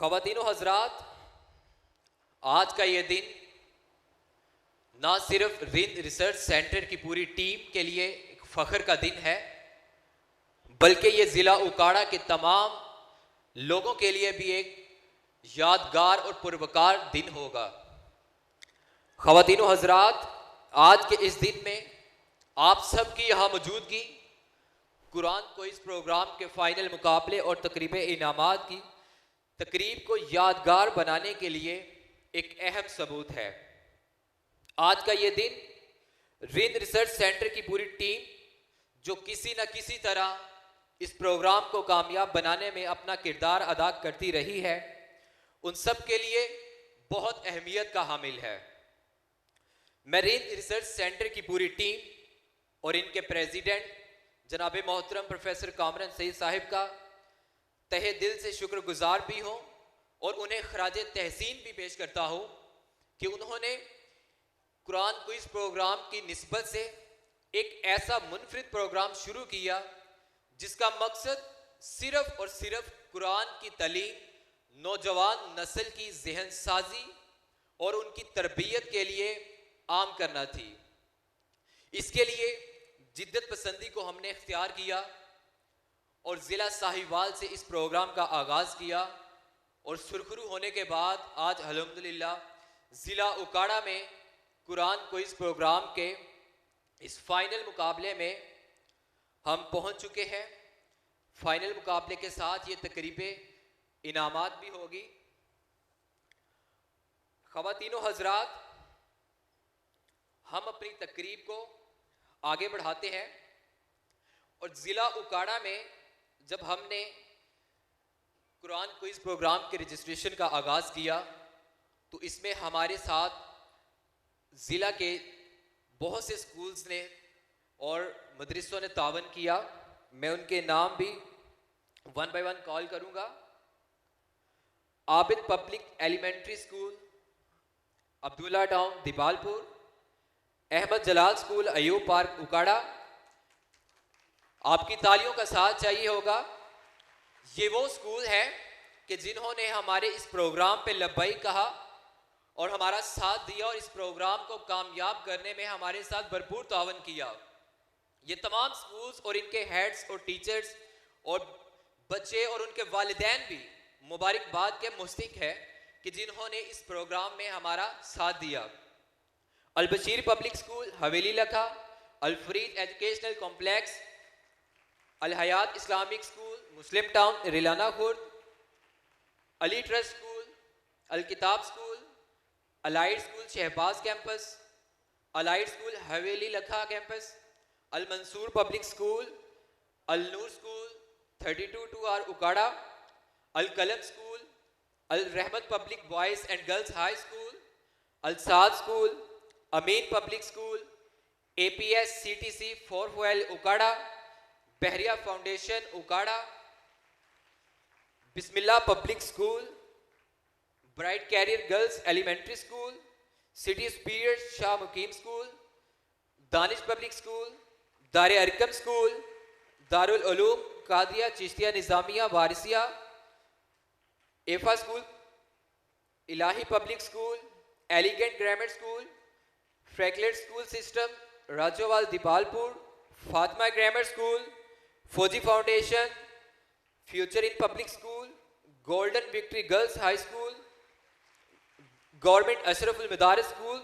ख़वातीनो हज़रात, आज का ये दिन ना सिर्फ रिंद रिसर्च सेंटर की पूरी टीम के लिए एक फ़ख्र का दिन है, बल्कि ये ज़िला उकाड़ा के तमाम लोगों के लिए भी एक यादगार और पुरवकार दिन होगा। ख़वातीनो हज़रात, आज के इस दिन में आप सब की यहाँ मौजूदगी कुरान क्विज़ प्रोग्राम के फ़ाइनल मुकाबले और तकरीब इनामात की तकरीब को यादगार बनाने के लिए एक अहम सबूत है। आज का ये दिन रिंद रिसर्च सेंटर की पूरी टीम जो किसी न किसी तरह इस प्रोग्राम को कामयाब बनाने में अपना किरदार अदा करती रही है, उन सब के लिए बहुत अहमियत का हामिल है। मैं रिंद रिसर्च सेंटर की पूरी टीम और इनके प्रेसिडेंट जनाब मोहतरम प्रोफेसर कामरान सईद साहिब का तहे दिल से शुक्रगुजार भी हूँ और उन्हें खराज तहसीन भी पेश करता हूँ कि उन्होंने कुरान क्विज़ प्रोग्राम की निस्बत से एक ऐसा मुनफरिद प्रोग्राम शुरू किया जिसका मकसद सिर्फ और सिर्फ कुरान की तालीम नौजवान नस्ल की जहन साजी और उनकी तरबियत के लिए आम करना थी। इसके लिए जिद्दत पसंदी को हमने इख्तियार किया और ज़िला साहिवाल से इस प्रोग्राम का आगाज़ किया और सुरखरू होने के बाद आज अल्हम्दुलिल्लाह ज़िला उकाड़ा में कुरान क्विज़ प्रोग्राम के इस फाइनल मुकाबले में हम पहुंच चुके हैं। फाइनल मुकाबले के साथ ये तकरीब इनामात भी होगी। ख़वातीनो हज़रात, हम अपनी तकरीब को आगे बढ़ाते हैं और ज़िला उकाड़ा में जब हमने कुरान क्विज़ प्रोग्राम के रजिस्ट्रेशन का आगाज़ किया तो इसमें हमारे साथ ज़िला के बहुत से स्कूल्स ने और मदरसों ने तावन किया। मैं उनके नाम भी वन बाय वन कॉल करूँगा। Abid public elementary school, Abdullah town Dipalpur, Ahmad Jalal school Ayub park Okara. आपकी तालियों का साथ चाहिए होगा। ये वो स्कूल है कि जिन्होंने हमारे इस प्रोग्राम पे लब्बैक कहा और हमारा साथ दिया और इस प्रोग्राम को कामयाब करने में हमारे साथ भरपूर तावन किया। ये तमाम स्कूल्स और इनके हेड्स और टीचर्स और बच्चे और उनके वालिदैन भी मुबारकबाद के मुस्तहिक है कि जिन्होंने इस प्रोग्राम में हमारा साथ दिया। अल-बशीर public school Haveli Lakha, Al Farid educational complex, Al Hayat Islamic school Muslim town Renala Khurd, Ali trust school, Al Kitab school, allied school Shahbaz campus, allied school Haveli Lakha campus, Al Mansoor public school, Al Noor school 32-2R Okara, Al Qalam school, Al Rehmat public boys and girls high school, Al Saad school, Amin public school, APS CTC 4 Okara, Bahria foundation Okara, Bismillah public school, bright career girls elementary school, city superior Shah Muqeem school, Danish public school, Dare Arqam school, Darul Uloom Qadiria Chishtia Nizamia Warisia, एफा school, Ilahi public school, elegant grammar school, Franklin school system Rajowal Dipalpur, Fatima grammar school, Fauji foundation, future in public school, golden victory girls high school, government Ashraful Madaris school,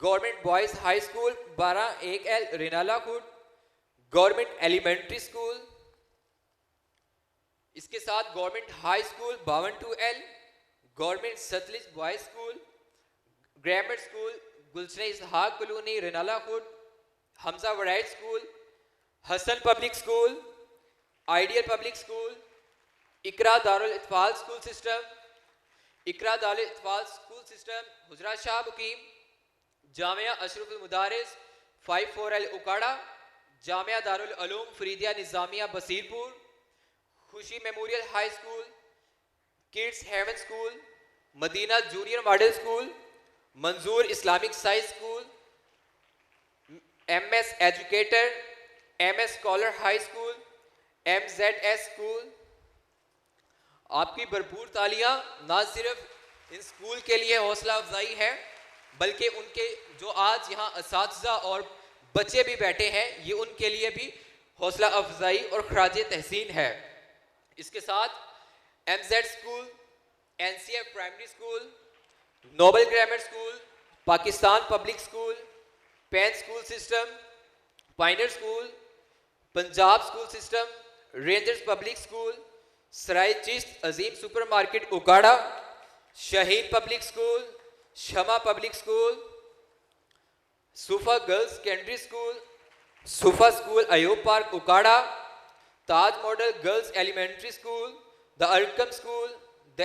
government boys high school 12-1L Renala Khurd, government elementary school, इसके साथ government high school 52L, government Sutlej boys school, grammar school Gulshan Ishaq colony Renala Khurd, Hamza वराइट school, Hasan public school, ideal public school, Iqra Darul Itfal school system, Iqra Darul Itfal school system Hujra Shah Muqeem, Jamia Ashraful Mudaris 54L Okara, Jamia Darul Uloom Faridia Nizamia Basirpur, Khushi memorial high school, kids haven school, Madina junior model school, Manzoor Islamic science school, MS educator, MS scholar high school, MZS school, आपकी भरपूर तालियां ना सिर्फ in school के लिए हौसला अफजाई है, बल्कि उनके जो आज यहाँ असातिज़ा और बच्चे भी बैठे हैं, ये उनके लिए भी हौसला अफजाई और खराज तहसीन है। इसके साथ MZ school, NCF primary school, noble grammar school, Pakistan public school, pen school system, pioneer school, Punjab school system, rangers public school, Sarai Chisht Azeem supermarket Okara, Shaheed public school, Shama public school, Sufa girls secondary school, Sufa school Ayub park Okara, Taj model girls elementary school, the Arqam school, the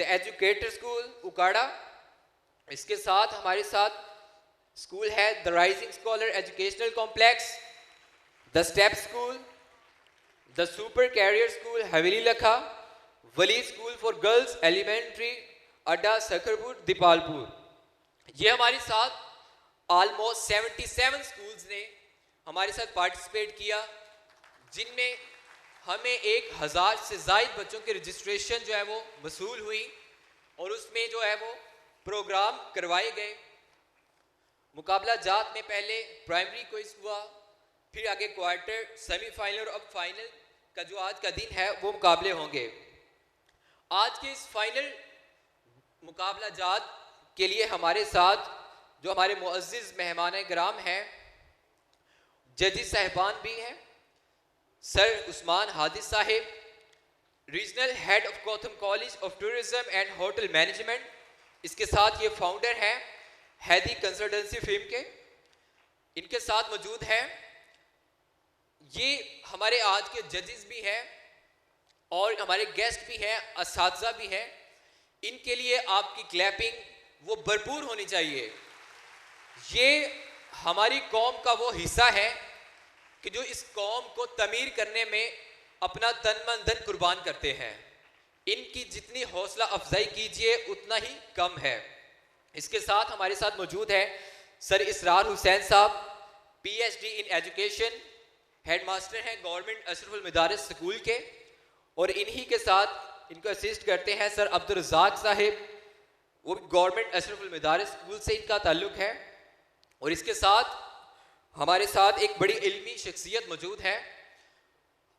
educator school Okara. इसके साथ हमारे साथ school है the rising scholar educational complex, the step school, the super career school Haveli Lakha, वली school for girls elementary Adda Sakarpur Dipalpur. ये हमारे साथ almost 77 schools ने हमारे साथ पार्टिसिपेट किया, जिनमें हमें 1000 से ज़ायद बच्चों के रजिस्ट्रेशन जो है वो वसूल हुई और उसमें जो है वो प्रोग्राम करवाए गए। मुकाबला जात में पहले प्राइमरी क्विज हुआ, फिर आगे क्वार्टर, सेमीफाइनल और अब फाइनल का जो आज का दिन है वो मुकाबले होंगे। आज के इस फाइनल मुकाबला जात के लिए हमारे साथ जो हमारे मुअज़्ज़िज़ मेहमान किराम हैं, जजेस साहिबान भी हैं, sir Usman Hadis Sahib, regional head of Gautam college of tourism and hotel management, इसके साथ ये फाउंडर हैं हैदी कंसल्टेंसी फर्म के, इनके साथ मौजूद हैं। ये हमारे आज के जजेस भी हैं और हमारे गेस्ट भी हैं, असातिज़ा भी हैं। इनके लिए आपकी क्लैपिंग वो भरपूर होनी चाहिए। ये हमारी कौम का वो हिस्सा है कि जो इस कौम को तमीर करने में अपना तन मन धन कुर्बान करते हैं। इनकी जितनी हौसला अफजाई कीजिए उतना ही कम है। इसके साथ हमारे साथ मौजूद है सर इसरार हुसैन साहब, PhD इन एजुकेशन, हेडमास्टर हैं गवर्नमेंट अशरफुल मदारिस स्कूल के, और इन्हीं के साथ इनको असिस्ट करते हैं सर अब्दुल रज़ाक साहिब, वो गवर्नमेंट अशरफुल मदारिस स्कूल से इनका ताल्लुक है। और इसके साथ हमारे साथ एक बड़ी इल्मी शख्सियत मौजूद है,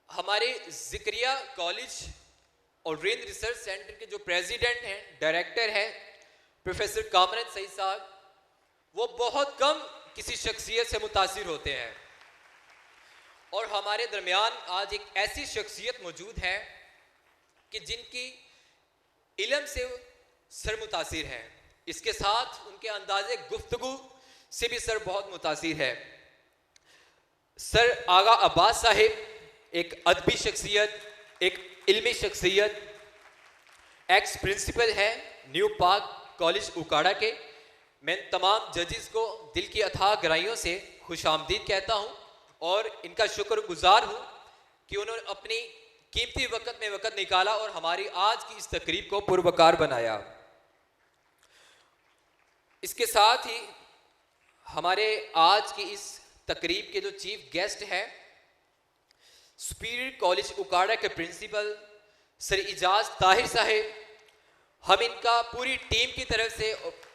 हमारे ज़िक्रिया कॉलेज और रेंज रिसर्च सेंटर के जो प्रेसिडेंट हैं, डायरेक्टर हैं प्रोफेसर कामरान सईद साहब। वो बहुत कम किसी शख्सियत से मुतासिर होते हैं और हमारे दरमियान आज एक ऐसी शख्सियत मौजूद है कि जिनकी इल्म से सर मुतासिर है। इसके साथ उनके अंदाज़े गुफ्तगू से भी सर बहुत मुतासिर है। सर आगा अब्बास साहिब एक अदबी शख्सियत, एक इल्मी शख्सियत, एक्स प्रिंसिपल है न्यू पाक कॉलेज उकाड़ा के। मैं तमाम जजेस को दिल की अथाह गहराइयों से खुशामदीद कहता हूँ और इनका शुक्रगुजार हूँ कि उन्होंने अपनी कीमती वक़्त में वक़्त निकाला और हमारी आज की इस तकरीब को पुरवकार बनाया। इसके साथ ही हमारे आज की इस तकरीब के जो चीफ गेस्ट हैं, सुपीरियर कॉलेज उकाड़ा के प्रिंसिपल सर इजाज ताहिर साहिब, हम इनका पूरी टीम की तरफ से,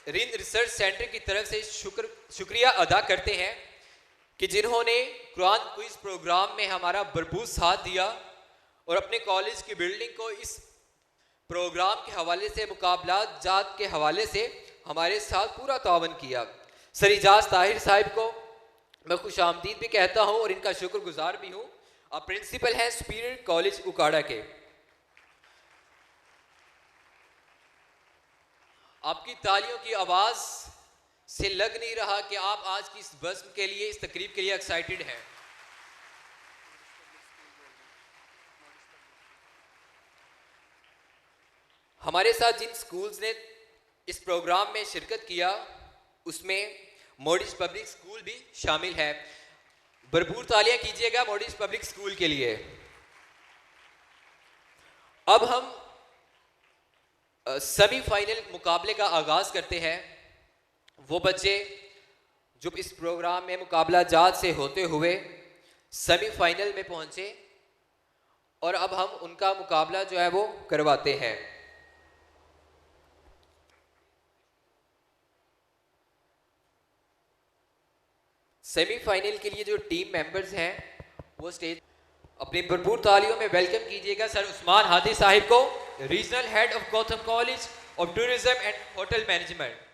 रिंद रिसर्च सेंटर की तरफ से शुक्रिया अदा करते हैं कि जिन्होंने कुरान क्विज प्रोग्राम में हमारा भरपूर साथ दिया और अपने कॉलेज की बिल्डिंग को इस प्रोग्राम के हवाले से, मुकाबला जात के हवाले से हमारे साथ पूरा तावन किया। सर इजाज ताहिर साहिब को मैं खुशामदीद भी कहता हूँ और इनका शुक्रगुजार भी हूँ। आप प्रिंसिपल हैं सुपीरियर कॉलेज उकाड़ा के। आपकी तालियों की आवाज़ से लग नहीं रहा कि आप आज की इस बज़्म के लिए, इस तकरीब के लिए एक्साइटेड हैं। हमारे साथ जिन स्कूल्स ने इस प्रोग्राम में शिरकत किया उसमें मॉडिश पब्लिक स्कूल भी शामिल है। भरपूर तालियां कीजिएगा मॉडिश पब्लिक स्कूल के लिए। अब हम सेमीफाइनल मुकाबले का आगाज़ करते हैं। वो बच्चे जो इस प्रोग्राम में मुकाबला जात से होते हुए सेमीफाइनल में पहुंचे और अब हम उनका मुकाबला जो है वो करवाते हैं। सेमीफाइनल के लिए जो टीम मेंबर्स हैं वो स्टेज अपनी भरपूर तालियों में वेलकम कीजिएगा सर उस्मान हादी साहिब को, regional head of Gautam college of tourism and hotel management.